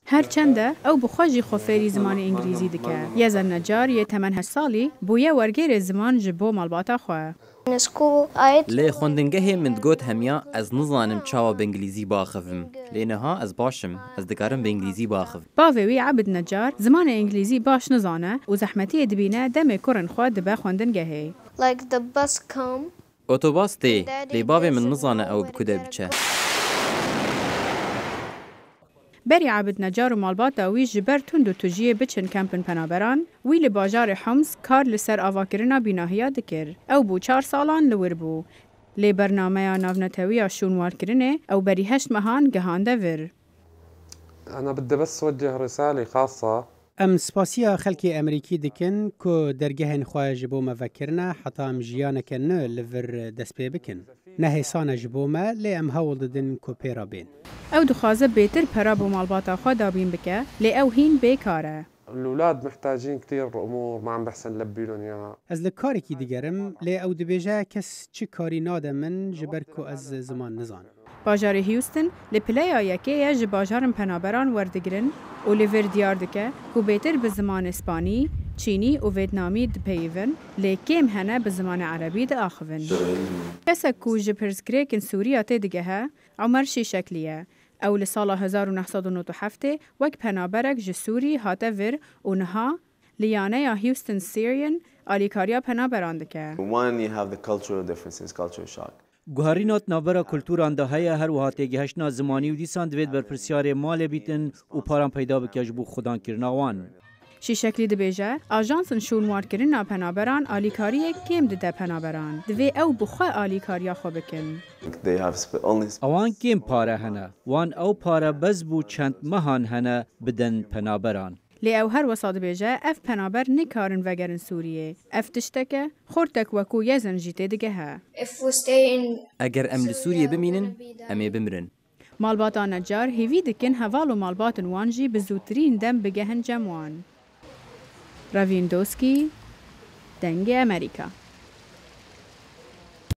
هرچنده او بخواجی خوفری زمان انگلیزی دکه. یزن نجار یه 8 سالی بویه ورگر زمان جبو مالباتا خواه. لی خوندنگه من گوت همیا از نزانم چاوا بانگلیزی باخفم. لینها از باشم از دکارم بانگلیزی باخف. باوی عبد نجار زمان انگلیزی باش نزانه و زحمتی دبینه دم کرن خواه دبه خوندنگهی. اتوباس تی لی باوی من نزانه او بکده بچه. بری عبد نجار و مالباتا وی جبر تند و تجیه بچن کمپن پنابران وی لباجار حمص کار لسر آواکرنا بیناهیا دکر او بو 4 سالان لور بو لی برنامه ناونتوی شونوار کرنه او بری 8 مهان گهانده ور. أنا بدي بس وجه رسالة خاصة. ام سپاسیا خلکی امریکی دکن که درگهن خواه جبو مفکرنا حتی ام جیانک نه لور دست پی بکن. نه حسان جبو ما لی ام هول ددن که پیرا بین. او دخوازه بیتر پرا بو مالباتا خواه دابین بکه لی او هین بیکاره. الأولاد محتاجين كتير أمور ما عم بحسن لبي لهم إياها. از لکاری کی دیگرم لی او دبیجه کس چی کاری ناده من جبر که از زمان نزان. باجار هیوستن لپلیا یکیه ج باجارن پنابران وردگرن و لیور دیار دکه که بیتر به زمان اسپانی، چینی و ویتنامی دپیون لیکیم هنه به زمان عربی ده آخوون. کسا که جپرزگریکن سوری آته دیگه ها عمر شکلیه. او لسال 1997 وک پنابرک جسوری هاته ور و نها لیانه یا هیوستن سیریان آلیکاریا پنابران دکه. One, you have the cultural differences, cultural shock. گوهرینات نابرا کلتوران ده های هر وحاتی گهشنا زمانی و دیسان دوید بر پرسیار مال بیتن و پاران پیدا بکش بو خودان کرناوان. شی شکلی دبیجه آژانسن شونوار کرنا پنابران آلیکاری کم ده پنابران دوی او بخوا آلیکاریا خو بکن. اوان کم پاره هنه وان او پاره بز بو چند مهان هنه بدن پنابران. لی او هر وساد بیجه اف پنابر نکارن وگرن سوریه. اف تشتکه خورتک وکو یزن جیته دیگه ها. اگر ام لسوریه بمینن امی بمرن. مالباتا نجار هیوی دکن هوالو مالباتن وانجی بزودترین دم بگهن جموان. راوین دوسکی دنگ امریکا.